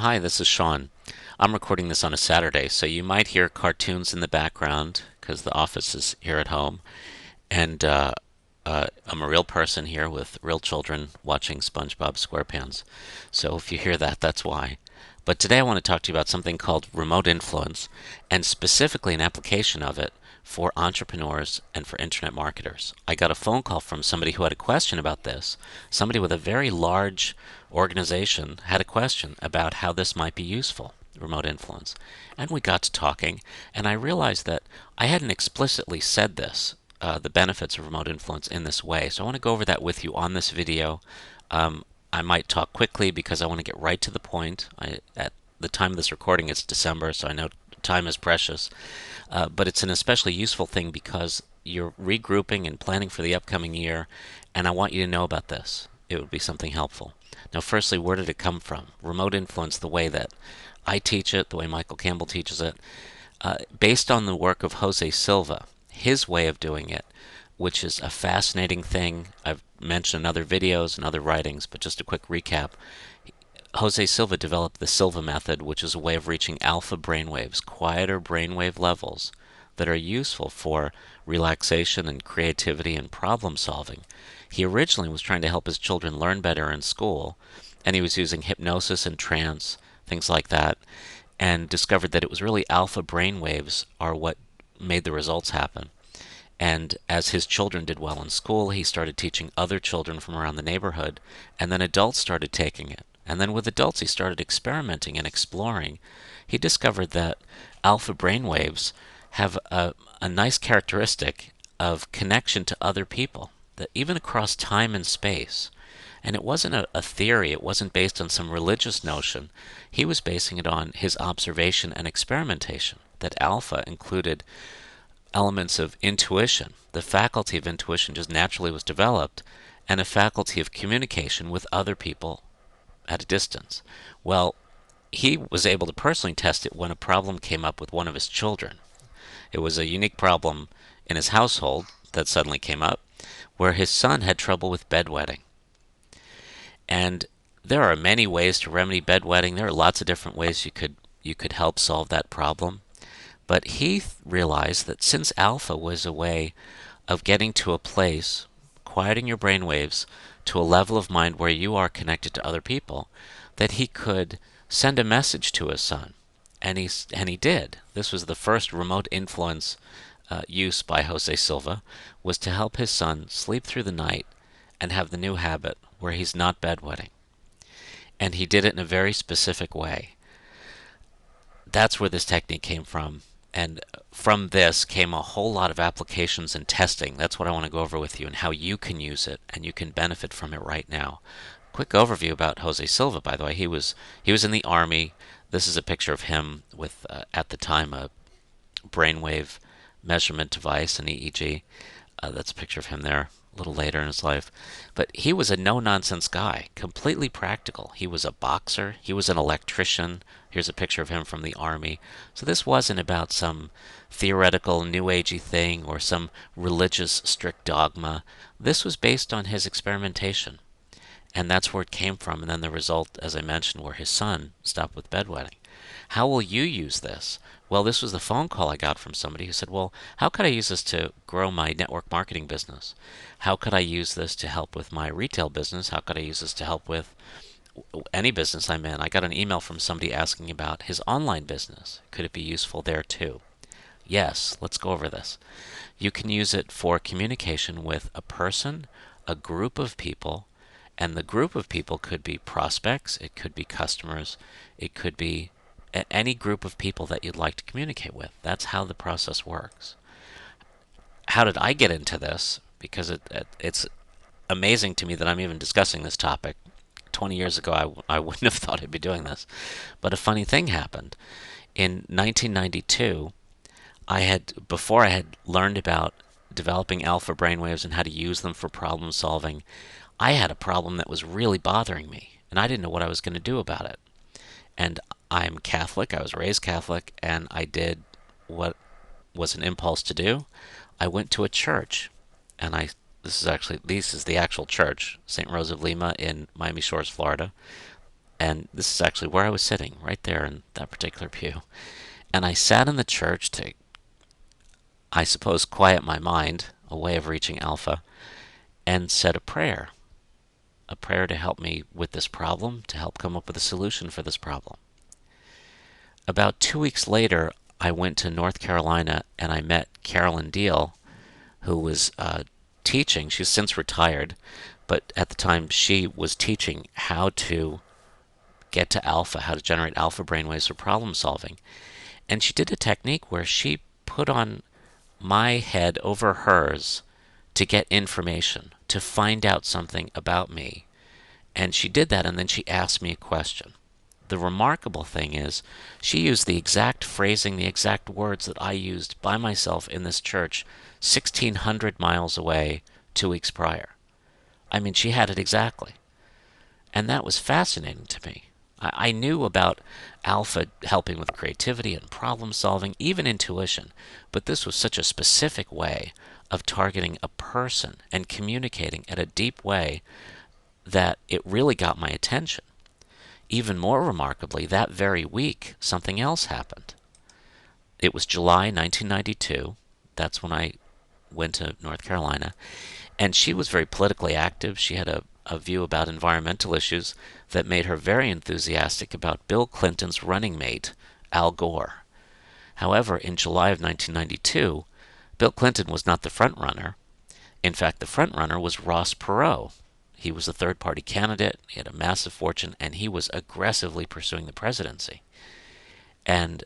Hi, this is Sean. I'm recording this on a Saturday, so you might hear cartoons in the background because the office is here at home. And I'm a real person here with real children watching SpongeBob SquarePants. So if you hear that, that's why. But today I want to talk to you about something called remote influence, and specifically an application of it for entrepreneurs and for internet marketers. I got a phone call from somebody who had a question about this. Somebody with a very large organization had a question about how this might be useful, remote influence. And we got to talking, and I realized that I hadn't explicitly said this, the benefits of remote influence in this way. So I want to go over that with you on this video. I might talk quickly because I want to get right to the point. At the time of this recording, it's December, so I know time is precious. But it's an especially useful thing because you're regrouping and planning for the upcoming year, and I want you to know about this. It would be something helpful. Now, firstly, where did it come from? Remote influence, the way that I teach it, the way Michael Campbell teaches it, based on the work of Jose Silva, his way of doing it, which is a fascinating thing. I've mentioned in other videos and other writings, but just a quick recap. Jose Silva developed the Silva method, which is a way of reaching alpha brainwaves, quieter brainwave levels that are useful for relaxation and creativity and problem solving. He originally was trying to help his children learn better in school, and he was using hypnosis and trance, things like that, and discovered that it was really alpha brainwaves are what made the results happen. And as his children did well in school, he started teaching other children from around the neighborhood, and then adults started taking it. And then with adults, he started experimenting and exploring. He discovered that alpha brainwaves have a nice characteristic of connection to other people, that even across time and space. And it wasn't a theory, it wasn't based on some religious notion. He was basing it on his observation and experimentation, that alpha included elements of intuition. The faculty of intuition just naturally was developed, and a faculty of communication with other people at a distance. Well, he was able to personally test it when a problem came up with one of his children. It was a unique problem in his household that suddenly came up, where his son had trouble with bedwetting. And there are many ways to remedy bedwetting. There are lots of different ways you could help solve that problem. But he realized that since alpha was a way of getting to a place, quieting your brain waves to a level of mind where you are connected to other people, that he could send a message to his son. And he did. This was the first remote influence use by Jose Silva, was to help his son sleep through the night and have the new habit where he's not bedwetting. And he did it in a very specific way. That's where this technique came from. And from this came a whole lot of applications and testing. That's what I want to go over with you and how you can use it and you can benefit from it right now. Quick overview about Jose Silva, by the way. He was in the army. This is a picture of him with, at the time, a brainwave measurement device, an EEG. That's a picture of him there a little later in his life. But he was a no-nonsense guy, completely practical. He was a boxer. He was an electrician. Here's a picture of him from the army. So this wasn't about some theoretical new agey thing or some religious strict dogma. This was based on his experimentation. And that's where it came from. And then the result, as I mentioned, where his son stopped with bedwetting. How will you use this? Well, this was the phone call I got from somebody who said, well, how could I use this to grow my network marketing business? How could I use this to help with my retail business? How could I use this to help with any business I'm in? I got an email from somebody asking about his online business. Could it be useful there too? Yes, let's go over this. You can use it for communication with a person, a group of people, and the group of people could be prospects, it could be customers, it could be any group of people that you'd like to communicate with. That's how the process works. How did I get into this? Because it's amazing to me that I'm even discussing this topic. 20 years ago, I wouldn't have thought I'd be doing this. But a funny thing happened. In 1992, before I had learned about developing alpha brainwaves and how to use them for problem solving, I had a problem that was really bothering me, and I didn't know what I was going to do about it. And I'm Catholic, I was raised Catholic, and I did what was an impulse to do. I went to a church, and this is the actual church, St. Rose of Lima in Miami Shores, Florida. And this is actually where I was sitting, right there in that particular pew. And I sat in the church to, I suppose, quiet my mind, a way of reaching Alpha, and said a prayer to help me with this problem, to help come up with a solution for this problem. About 2 weeks later, I went to North Carolina and I met Carolyn Deal, who was teaching. She's since retired, but at the time she was teaching how to get to alpha, how to generate alpha brainwaves for problem solving. And she did a technique where she put on my head over hers to get information, to find out something about me. And she did that, and then she asked me a question. The remarkable thing is, she used the exact phrasing, the exact words that I used by myself in this church 1,600 miles away 2 weeks prior. I mean, she had it exactly. And that was fascinating to me. I knew about alpha helping with creativity and problem solving, even intuition, but this was such a specific way of targeting a person and communicating in a deep way that it really got my attention. Even more remarkably, that very week, something else happened. It was July 1992. That's when I went to North Carolina. And she was very politically active. She had a view about environmental issues that made her very enthusiastic about Bill Clinton's running mate, Al Gore. However, in July of 1992, Bill Clinton was not the front runner. In fact, the front runner was Ross Perot. He was a third party candidate, he had a massive fortune, and he was aggressively pursuing the presidency. And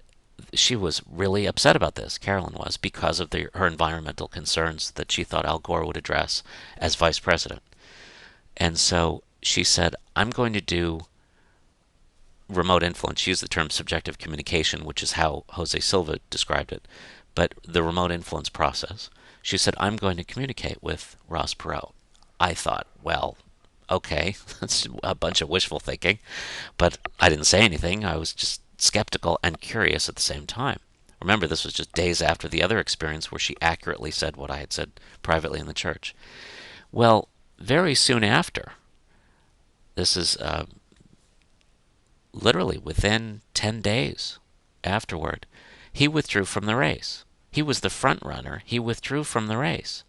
she was really upset about this, Carolyn was, because of her environmental concerns that she thought Al Gore would address as vice president. And so she said, I'm going to do remote influence. She used the term subjective communication, which is how Jose Silva described it, but the remote influence process. She said, I'm going to communicate with Ross Perot. I thought, well, okay, that's a bunch of wishful thinking, but I didn't say anything. I was just skeptical and curious at the same time. Remember, this was just days after the other experience where she accurately said what I had said privately in the church. Well, very soon after, this is literally within 10 days afterward, he withdrew from the race. He was the front runner. He withdrew from the race.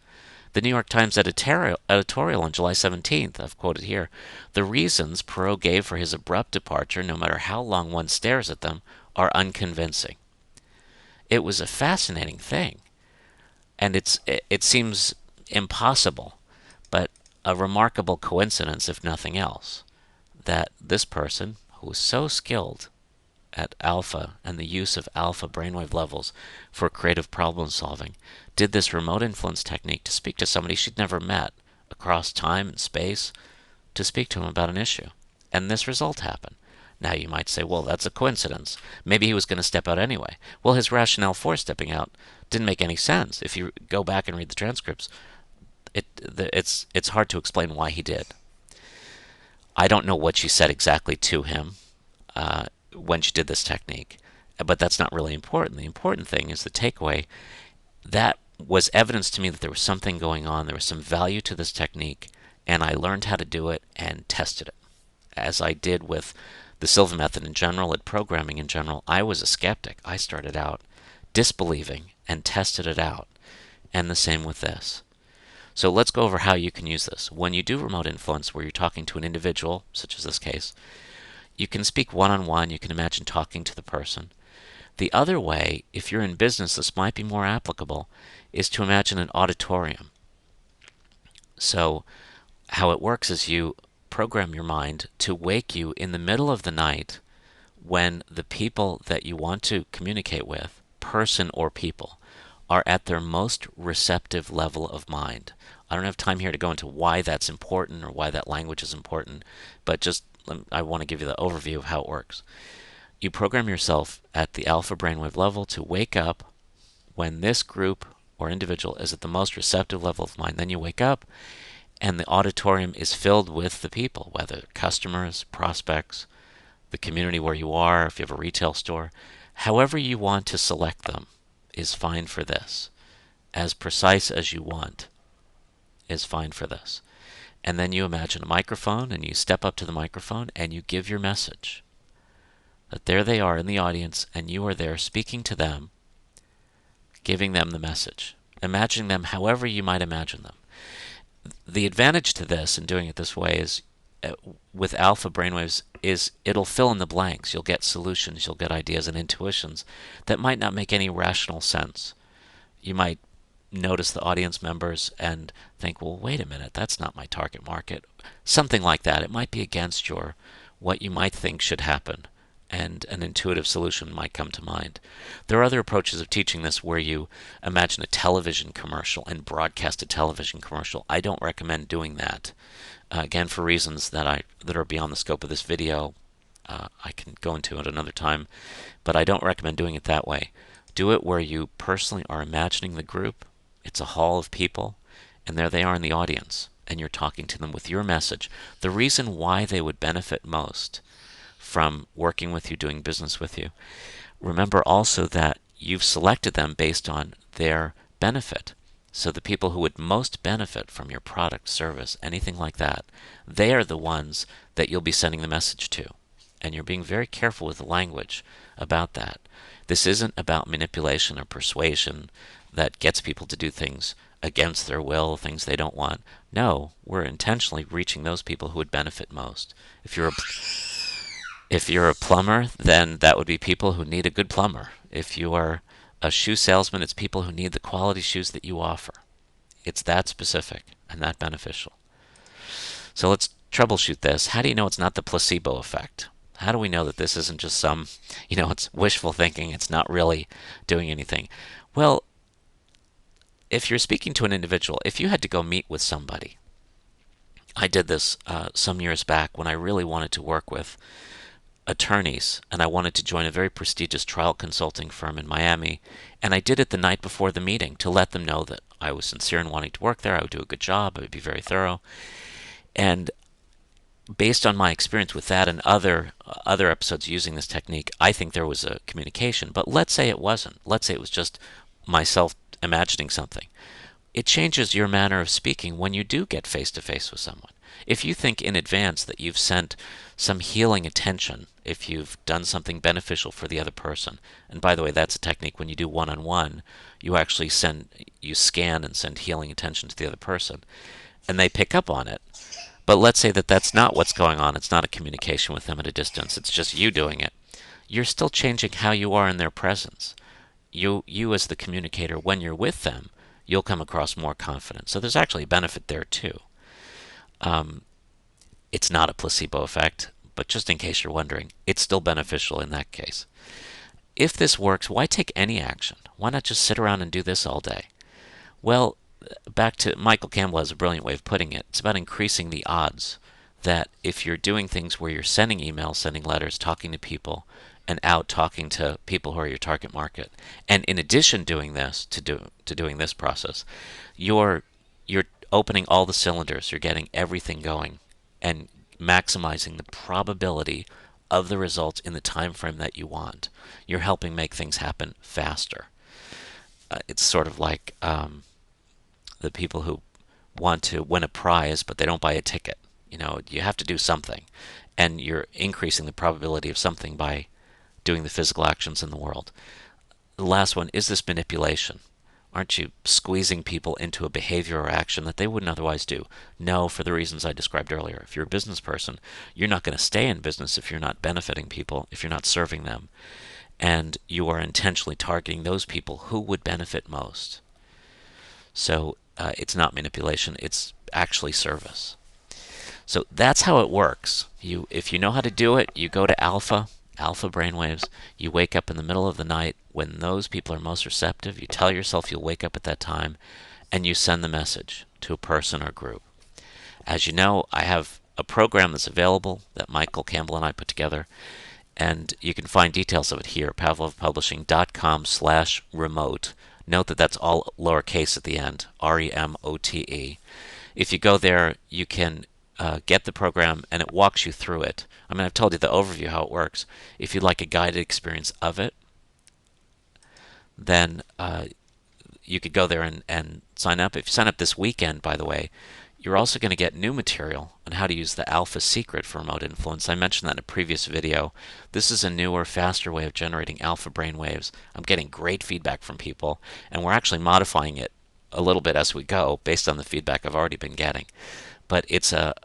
The New York Times editorial on July 17th, I've quoted here, the reasons Perot gave for his abrupt departure, no matter how long one stares at them, are unconvincing. It was a fascinating thing, and it seems impossible, but a remarkable coincidence, if nothing else, that this person, who was so skilled at alpha and the use of alpha brainwave levels for creative problem solving, did this remote influence technique to speak to somebody she'd never met across time and space, to speak to him about an issue. And this result happened. Now you might say, well, that's a coincidence. Maybe he was going to step out anyway. Well, his rationale for stepping out didn't make any sense. If you go back and read the transcripts, it's hard to explain why he did. I don't know what she said exactly to him when she did this technique, but that's not really important. The important thing is the takeaway. That was evidence to me that there was something going on. There was some value to this technique, and I learned how to do it and tested it. As I did with the Silva method in general, at programming in general, I was a skeptic. I started out disbelieving and tested it out. And the same with this. So let's go over how you can use this. When you do remote influence, where you're talking to an individual, such as this case, you can speak one-on-one. You can imagine talking to the person. The other way, if you're in business, this might be more applicable, is to imagine an auditorium. So how it works is you program your mind to wake you in the middle of the night when the people that you want to communicate with, person or people, are at their most receptive level of mind. I don't have time here to go into why that's important or why that language is important, but just I want to give you the overview of how it works. You program yourself at the alpha brainwave level to wake up when this group or individual is at the most receptive level of mind. Then you wake up and the auditorium is filled with the people, whether customers, prospects, the community where you are, if you have a retail store. However you want to select them is fine for this. As precise as you want is fine for this. And then you imagine a microphone and you step up to the microphone and you give your message. That there they are in the audience and you are there speaking to them, giving them the message, imagining them however you might imagine them. The advantage to this and doing it this way is with alpha brainwaves is it'll fill in the blanks. You'll get solutions, you'll get ideas and intuitions that might not make any rational sense. You might notice the audience members and think, well, wait a minute, that's not my target market. Something like that. It might be against your what you might think should happen, and an intuitive solution might come to mind. There are other approaches of teaching this where you imagine a television commercial and broadcast a television commercial. I don't recommend doing that. Again, for reasons that are beyond the scope of this video. I can go into it another time, but I don't recommend doing it that way. Do it where you personally are imagining the group. It's a hall of people, and there they are in the audience, and you're talking to them with your message. The reason why they would benefit most from working with you, doing business with you. Remember also that you've selected them based on their benefit. So the people who would most benefit from your product, service, anything like that, they are the ones that you'll be sending the message to. And you're being very careful with the language about that. This isn't about manipulation or persuasion that gets people to do things against their will, things they don't want. No, we're intentionally reaching those people who would benefit most. If you're a plumber, then that would be people who need a good plumber. If you are a shoe salesman, it's people who need the quality shoes that you offer. It's that specific and that beneficial. So let's troubleshoot this. How do you know it's not the placebo effect? How do we know that this isn't just some, it's wishful thinking, it's not really doing anything? Well, if you're speaking to an individual, if you had to go meet with somebody, I did this some years back when I really wanted to work with attorneys, and I wanted to join a very prestigious trial consulting firm in Miami, and I did it the night before the meeting to let them know that I was sincere in wanting to work there, I would do a good job, I would be very thorough. And based on my experience with that and other episodes using this technique, I think there was a communication. But let's say it wasn't. Let's say it was just myself imagining something. It changes your manner of speaking when you do get face to face with someone. If you think in advance that you've sent some healing attention, if you've done something beneficial for the other person, and by the way, that's a technique when you do one-on-one, you actually scan and send healing attention to the other person, and they pick up on it. But let's say that that's not what's going on. It's not a communication with them at a distance. It's just you doing it. You're still changing how you are in their presence. You as the communicator, when you're with them, you'll come across more confident. So there's actually a benefit there too. It's not a placebo effect, but just in case you're wondering, it's still beneficial in that case. If this works, why take any action? Why not just sit around and do this all day? Well, back to Michael Campbell has a brilliant way of putting it. It's about increasing the odds that if you're doing things where you're sending emails, sending letters, talking to people, and out talking to people who are your target market, and in addition doing this to doing this process, you're opening all the cylinders. You're getting everything going and maximizing the probability of the results in the time frame that you want. You're helping make things happen faster. It's sort of like the people who want to win a prize, but they don't buy a ticket. You have to do something, and you're increasing the probability of something by doing the physical actions in the world. The last one, is this manipulation? Aren't you squeezing people into a behavior or action that they wouldn't otherwise do? No, for the reasons I described earlier. If you're a business person, you're not going to stay in business if you're not benefiting people, if you're not serving them, and you are intentionally targeting those people who would benefit most. So it's not manipulation, it's actually service. So that's how it works. If you know how to do it, you go to alpha brainwaves. You wake up in the middle of the night when those people are most receptive. You tell yourself you'll wake up at that time, and you send the message to a person or group. As you know, I have a program that's available that Michael Campbell and I put together, and you can find details of it here, pavlovpublishing.com/remote. Note that that's all lowercase at the end, REMOTE. If you go there, you can get the program, and it walks you through it. I mean, I've told you the overview, how it works. If you'd like a guided experience of it, then you could go there and sign up. If you sign up this weekend, by the way, You're also going to get new material on how to use the alpha secret for remote influence. I mentioned that in a previous video. This is a newer, faster way of generating alpha brain waves. I'm getting great feedback from people, and we're actually modifying it a little bit as we go based on the feedback I've already been getting. But it's a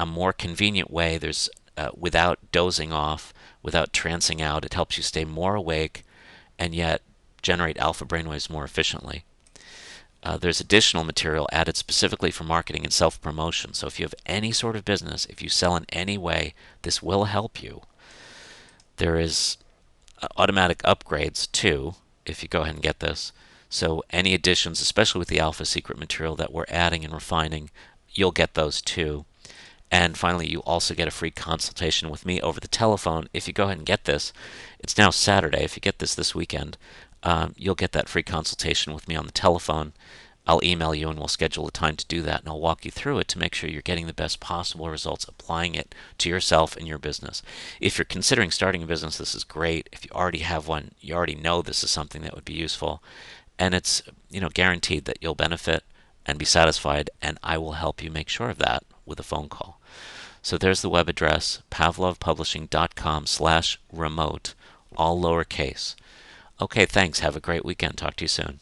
more convenient way. There's without dozing off, without trancing out. It helps you stay more awake and yet generate alpha brainwaves more efficiently. There's additional material added specifically for marketing and self-promotion. So if you have any sort of business, if you sell in any way, this will help you. There is automatic upgrades too, if you go ahead and get this. So any additions, especially with the alpha secret material that we're adding and refining, you'll get those too. And finally, you also get a free consultation with me over the telephone. If you go ahead and get this, it's now Saturday. If you get this weekend, you'll get that free consultation with me on the telephone. I'll email you and we'll schedule a time to do that, and I'll walk you through it to make sure you're getting the best possible results, applying it to yourself and your business. If you're considering starting a business, this is great. If you already have one, you already know this is something that would be useful, and it's guaranteed that you'll benefit and be satisfied, and I will help you make sure of that with a phone call. So there's the web address, pavlovpublishing.com/remote, all lowercase. Okay, thanks. Have a great weekend. Talk to you soon.